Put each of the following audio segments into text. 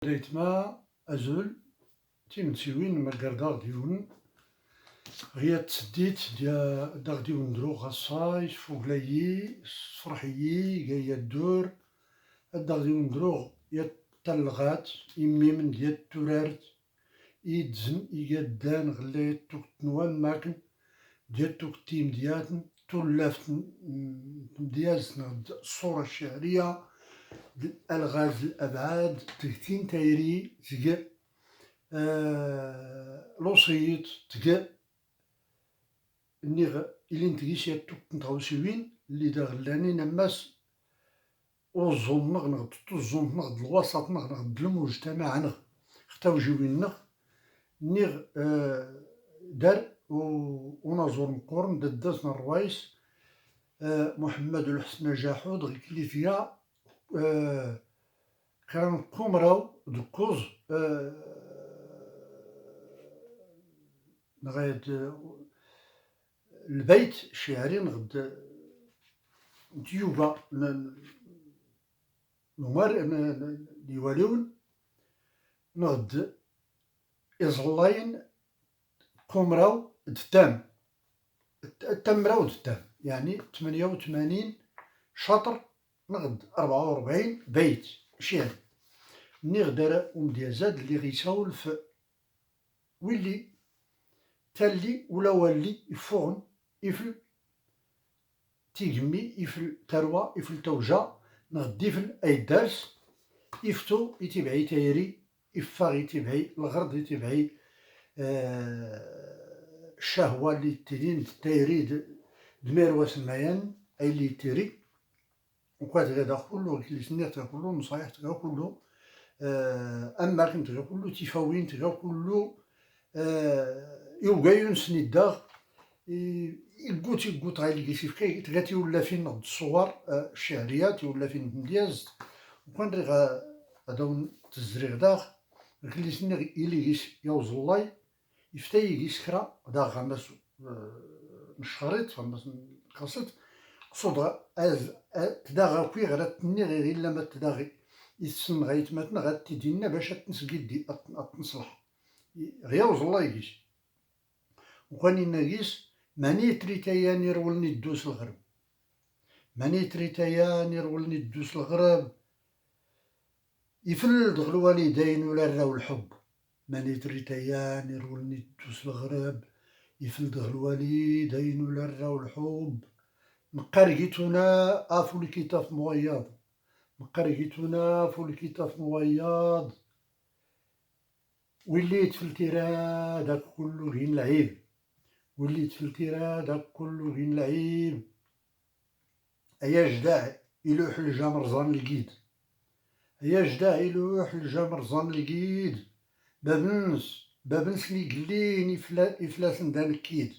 ريتما أزول تيمتسيوين مقرداغ ديون غيا تسديت داغ ديون درو غصاي فوقلايي صفرحيي جاية الدور داغ ديون درو يا تلغات إمي من ديال التورارت يدزن يقدان غليت توك تنوان ماكن ديال توك التيم ديالتن تولافت مديازن الصورة الشعرية الألغاز الأبعاد تكتين تايري تقع لوصيت تقع نيغ إلي نتقيس ياتوك نتغوسيوين اللي داغلاني نماس وزون نغد الزون نغد الوسط نغد المجتمع نغ ختاو جوين نيغ دار ونازور مقورن دازنا الروايس محمد الحسن جاحود غي كليفيا كان كومراو دكوز نغاية البيت الشعري نغد ديوبا نمار ديواليون نغد إزلاين كومراو دتام التمراو دتام يعني 88 شطر نغد 44 بيت شعري نغدر ومديازاد اللي غيساول في ويلي تالي ولا والي يفون يفل تيجمي يفل تروى يفل توجا نغد يفل أي درس يفتو يتبعي تايري يفاغ يتبعي الغرض يتبعي الشهوة اللي تدين تايري دميرواس الميان أي اللي تيري وكاد غدا كلو كلي سنيت كلو نصايح تغا كلو أما كنت تغا كلو تيفاوين تغا كلو يوغايون سنيداغ يقوت غايلي كيفكي تغاتي ولا فين نغد الصور الشعريات ولا فين مدياز وكان غدا تزري غداغ كلي سني إلي كيس يوز الله يفتاي كيس خرا غدا غامس نشخريط غامس نقصت قصود تداغا كوي غدا تني غير إلا ما تداغي يتسن غايت ماتنا غاد تيدينا باش تنسقيدي تنصلح غير وز الله يجيش وكان يناقيس ماني تريتايا نيرولني الدوس الغرب ماني تريتايا نيرولني الدوس الغرب يفلد الوالدين ولا راو الحب ماني تريتايا نيرولني الدوس الغرب يفلد الوالدين ولا راو الحب مقرقيتونا افو الكتاف موياض مقرقيتونا افو الكتاف موياض وليت في التيرا داك كلو غين العيب وليت في التيرا داك كلو غين العيب أيا جداع يلوح الجمر زان القيد أيا جداع يلوح الجمر زان القيد بابنس لي قلين إفلاسن دان الكيد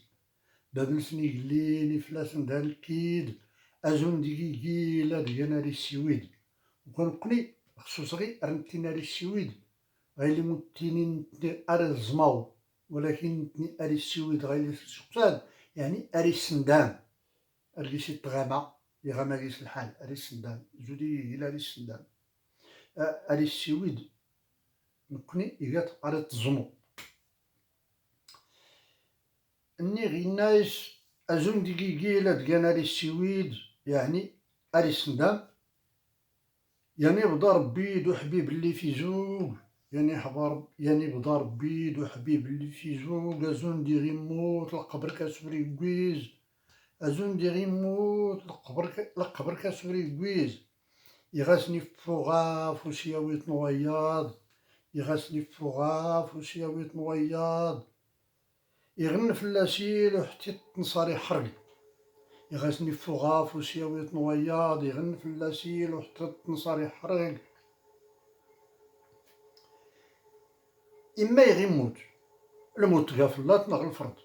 بابنس لي قلين إفلاسن دان الكيد أزون ديكي لا ديانا ري السويد وكنقني خصوص غي رنتينا ري السويد غايلي متينين أري الزماو ولكن أري السويد غايلي السقساد يعني أري السندان أريسي الطغامة يغاما كيس الحال أري السندان زودي إلى أري السندان أري السويد نكوني إيغات أري التزمو إني غينايس أزون ديكيكيلا دكان أري السويد يعني أري السندان يعني بدا ربي دو حبيب اللي في زوج يعني حبار يعني بدا ربي دو حبيب اللي في زوج أزون دي غيموت القبر كاسوري كويز أزون دي غيموت القبر كاسوري كويز يغاسني فوغاف وسياويت نوياض يغاسني فوغاف وسياويت نوياض يغن فلاسيل وحتى تنصاري حرق يغاسني فوغاف وسياويت نوياض يغن فلاسيل وحتى تنصاري حرق إما يغيموت الموت غافلات نغ الفرد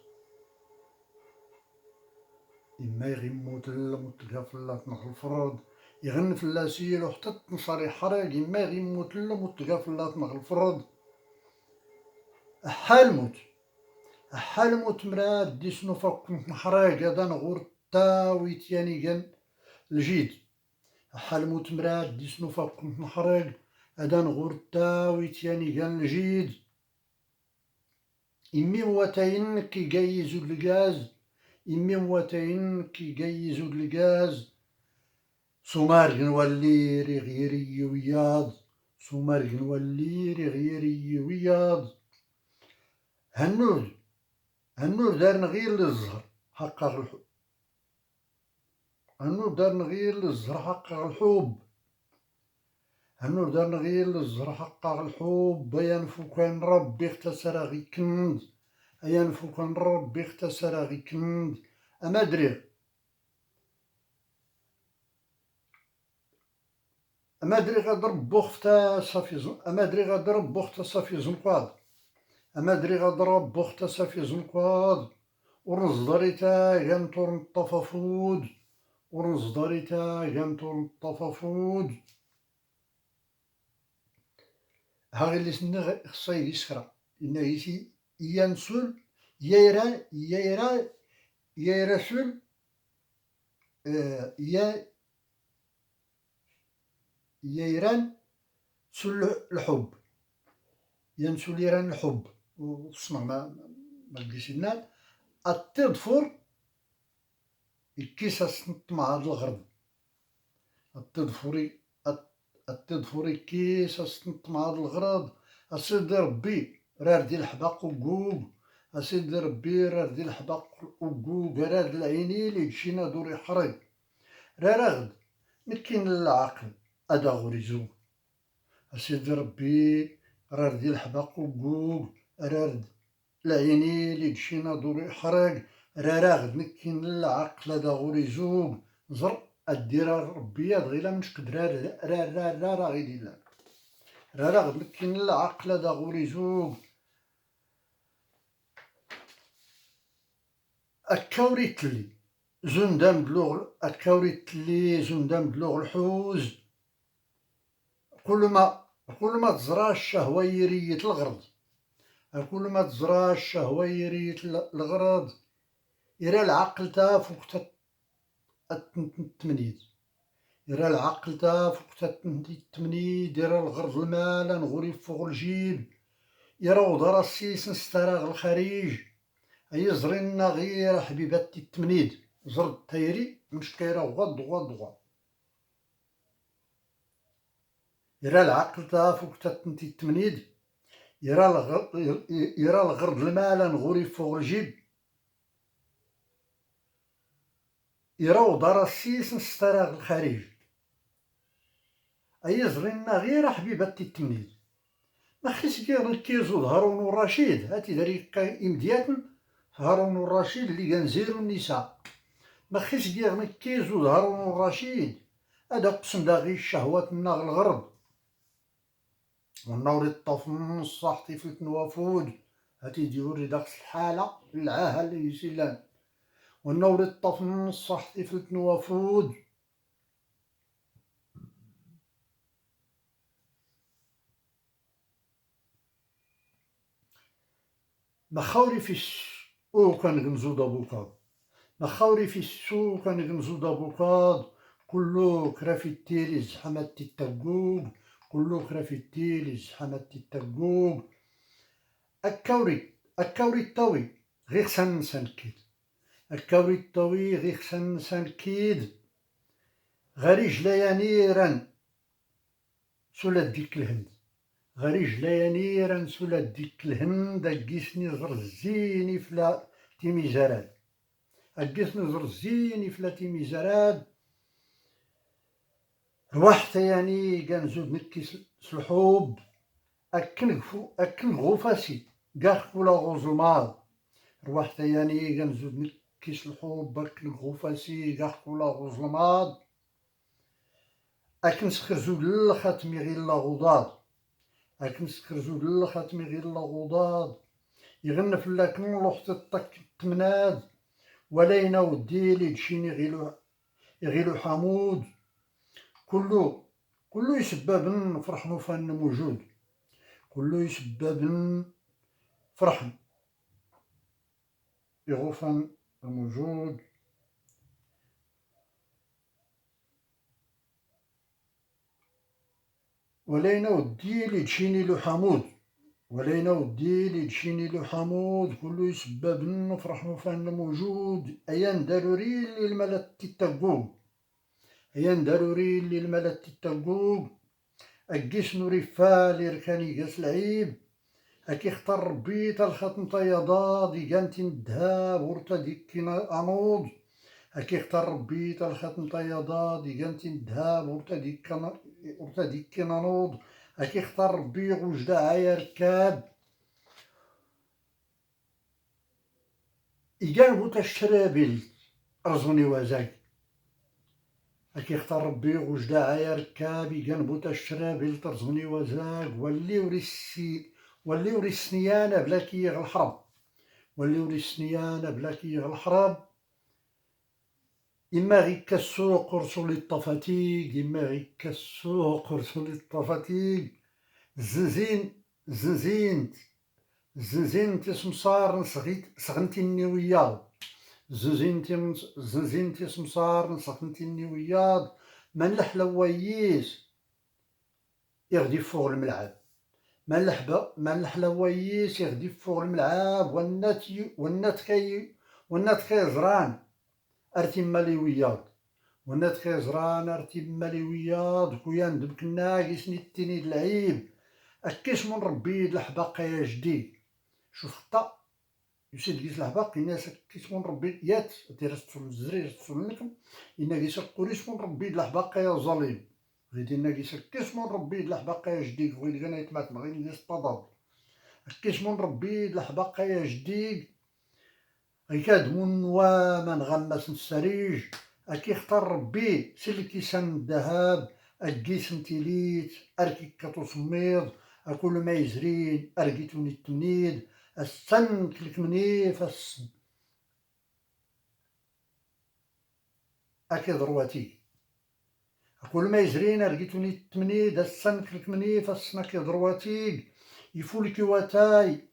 إما يغيموت الموت غافلات نغ الفرد يغن فلاسيل وحتى تنصاري حرق إما يغيموت الموت غافلات نغ الفرد حال موت مراد دي شنو فوق محراق هذا نغور تاوي تياني كان الجيد حال موت مراد دي شنو فوق محراق أدان غورتا ويتياني كان الجيد إمي مواتين كي جايزو الغاز إمي مواتين كي جايزو الغاز سومار نولي رغيري وياض سومار نولي رغيري وياض هنور دار نغير للزهر حقق الحب هنور دار نغير للزهر حقق الحب هنور دار نغير للزهر حقق الحب ينفو كان ربي اختصر غي كند ينفو كان ربي اختصر غي كند أما دري غضرب بوختا صافي أما دري غضرب بوختا صافي زنقاض أما دري غضرب بوختا صافي زنقاض ورزدريتا غنطور الطفافود ورزدريتا غنطور الطفافود هاغي اللي سنة خصاي يسكرا إنه يسي ينسل يرسل ييران سل الحب ينسل يران الحب وصنع ما لقيش النال التضفر الكيسة سنت مع هاد الغرب التضفري كيسة سنت مع هاد الغرض أسيدي ربي راردي الحباق وقوق أسيدي ربي راردي الحباق وقوق راد العيني اللي تشينا دور يحرق رارغد مكين العقل أدا غريزو أسيدي ربي راردي الحباق وقوق رارد العيني اللي تشينا دور يحرق رارغد مكين العقل أدا غريزو زر الدير ربي غيلا مش قدر را غيدي لا راه مكين العقل دا غوري زوق الكوري تلي زندان بلوغ الكوري تلي زندان بلوغ الحوز كل ما تزرع الشهوة يريت الغرض كل ما تزرع الشهوة يريت الغرض يرى العقل تا فوق التمنيد يرى العقل تا فوق التمنيد يرى الغرض المال نغوري فوق الجيب يرى وضر السيس نستراغ الخريج يزرينا غير حبيبات التمنيد زر التايري مش كايرة غض يرى العقل تا فوق التمنيد يرى الغرض المال نغوري فوق الجيب يرى وضر السيس نستراغ الخريج يزرينا غير حبيبات التمنيد ما خيس كير كيزود هارون الرشيد هاتي داري إمديات هارون الرشيد اللي كنزيرو النساء ما خيس كير كيزود هارون الرشيد هذا قسم داغي الشهوات الناغ الغرب والنور الطف من الصح طفلة نوافود هاتي ديوري داك الحالة العاهة اللي يسيلان والنور الطف من الصح طفلة نوافود مخاوري في السوق كان غنزود أبوكاد مخاوري في السوق كان غنزود أبوكاد كلو كرافي التيلي زحمت التقوق كلو كرافي التيلي زحمت التقوق الكوري الطوي غير سنكيد الكوري الطوي غير سنكيد غاري جلايا نيران سولات ديك الهند غاري جلايا نيران سولات ديك الهند أكيسني زرزيني فلا تيميزارات أكيسني زرزيني فلا تيميزارات روحت يعني كنزود نكيس الحب أكن غوفاسي كاع ولا غوزومال روحت يعني كنزود نكيس الحب أكن غوفاسي كاع ولا غوزومال أكن سخرزود للخاتمي غير لاغوضاد أكن سخرزود للخاتمي غير لاغوضاد يغنى في لاكن لوحت الطك التمناد ولا يناودي لي تشيني غيلو حمود كله يسبب فرح نوفان موجود كله يسبب فرح يغوفان موجود ولينا ودي اللي تشيني له حمود، ولينا ودي اللي تشيني له حمود، كله يسبب نفرح فان موجود، أيان ضروري اللي الملت التقوم، أيان ضروري اللي الملت التقوم، أكيس نوري فالي ركاني قاس العيب، أكي اختار ربي تالخاتم طيضاد يقانتي الذهب ورتا ديكينا أنوض، أكي اختار ربي تالخاتم طيضاد يقانتي الذهب ورتا ديكينا نوض، أكي اختار ربي وجدا عايا ركاب، إيقان بوتا الشرابيل أرزوني وزاك، أكي اختار ربي وجدا عايا ركاب، إيقان بوتا الشرابيل ترزوني وزاك، واللي وري السنيانة بلا كيغ الحرب، واللي وري السنيانة بلا كيغ الحرب، إما غيك السوق رسول الطفاتيق، إما غيك السوق رسول الطفاتيق، زنزين زنزين تسمصار سغنتي النوياض، زنزين تسمصار سغنتي النوياض، من لحلويس يغدي فوق الملعب، من لحلويس يغدي فوق الملعب، والنات كي زران أرتي مالي وياض، والنات كي زران أرتي مالي وياض، خويا ندبك ناقص نتيني العيب، أكيش من ربي الحباق يا جدي، شوف خطا يسيد كيس الحباق الناس كيس من ربي يات تيرستو الزرير تسمنكم إنا كيس قوليش من ربي الحباق يا ظليم، غيدينا كيس من ربي الحباق يا جدي، خويا كان يتمات غير ندير الطضاب، كيس من ربي الحباق يا جدي، غيكاد ونوا من غمس السريج، أكي اختار ربي سلكي سن الذهب، أكيس نتيليت أركي كاتو سميض، أكل ما يزرين أرقيتوني التمنيد، السن كلك منيف أكي ضرواتي، أكل ما يزرين أرقيتوني التمنيد، السن كلك منيف السن أكي ضرواتي، يفولكي واتاي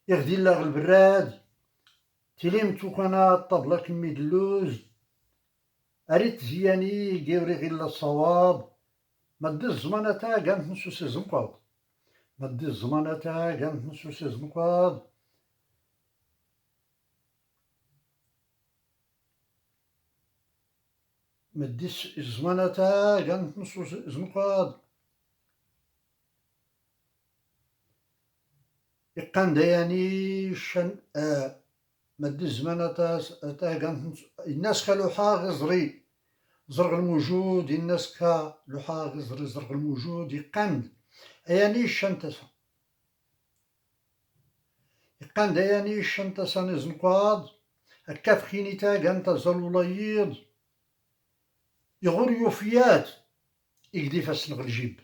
يغدي الله البراد، تليمتو كان الطبلة كمي دلوز، أريت زياني جيوري غير الصواب، مدي الزمانة تا كانت نسوسي زنقاض، مدي الزمانة تا كانت نسوسي زنقاض، مدي الزمانة تا كانت نسوسي زنقاض، إقان دياني شن مدي الزمانة تا كانت الناس خلو حاغ زري زرق الموجود، الناس لو حاغ زري زرق الموجود يقند أياني الشنتسا، يقان دياني الشنتسا نزنقاض، الكاف خينيتا كانت زلولايض، يغور يوفيات يقدي فاسنغ الجيب،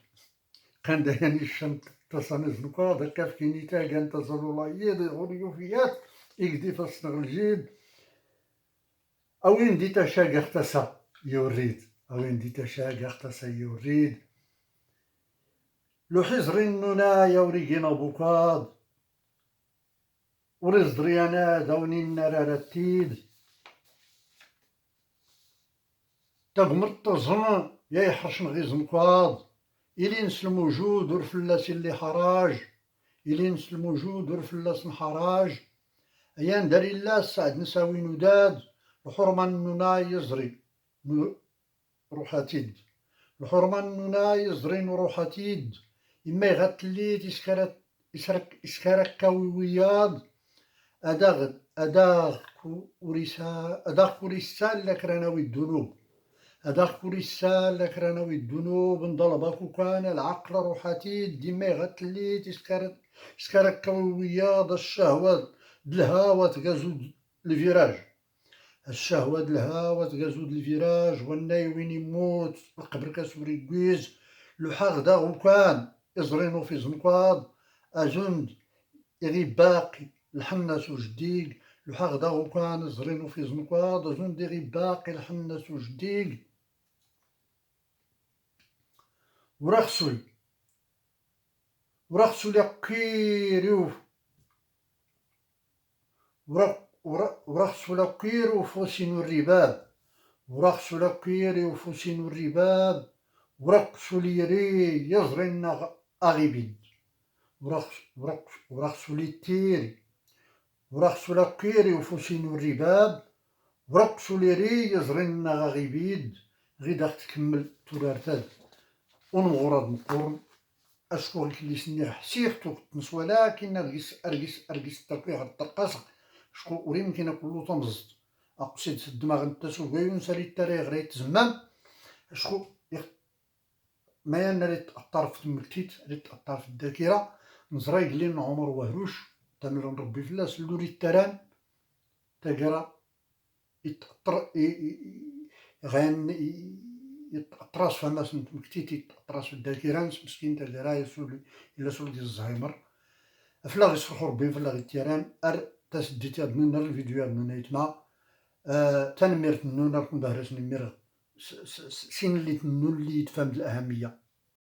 كان دياني الشنتسا نزنقاض، الكاف خينيتا كانت زلولايض، يغور يوفيات يقدي فاسنغ الجيب، أوين دي تشاق اختسا يوريد، أوين دي تشاق اختسا يوريد، لو حزرين نونا يوريقين بوكاض، ورزدريانا داونين نرارتيد، تقمرت الزن يا يحرشن غي زنقاض، إلينس الموجود ورفلاس اللي حراج، إلينس الموجود ورفلاس حراج، أيان داري الله سعد نساوي نداد، الحرمان نونا يزري روحاتيد، الحرمان نونا يزري روحاتيد، إما يغتليت إسكارك كويوياض، أداغ كوريسال لك راناوي الذنوب، أداغ كوريسال لك راناوي الذنوب، نضربك كان العقل روحاتيد، ديما يغتليت إسكارك كويوياض، الشهوة دالهاوة تغازود الفيراج، الشهوة دالهاوة تغازود الفيراج، والناي وين يموت القبر كاسوري كويز، لو حاغ داغ كان إزرينو في زنقاض، أزند يغي باقي الحناس وجديق، لو حاغ داغ كان إزرينو في زنقاض، أزند يغي باقي الحناس وجديق، ورخصوي لقيريو ورخصو لقيرو فوسين الرباب، ورخصو لقيري وفوسين الرباب، ورق سوليري يزرين أغيبين ورق سوليتيري ورق سولاكيري وفوسين الرباب ورق سوليري يزرين غيبيد غيدا تكمل تورارتاد ونغرد نقورن أشكو اللي سني حسيختو تنس ولكن أرقس تاكوي غد الطرقاس شكو وري ممكن كلو تمزط أقصد الدماغ نتا سوغيون سالي التاريخ غريت تزمام شكو ما يانا ريت أطار في المكتيت ريت أطار في الذاكرة نزراي قليل عمر وهروش تامر نربي فلاس لوري التران تاقرا يتأطر غان يتأطراس فماس مكتيت يتأطراس في الذاكرة مسكين تاقرا يسولي إلا سولي ديال الزهايمر فلا يصرخو ربي فلا التيران تسديت من الفيديو من نيتنا تنمير تنونا كون بهرس نمير سين اللي تنو اللي يتفهم الأهمية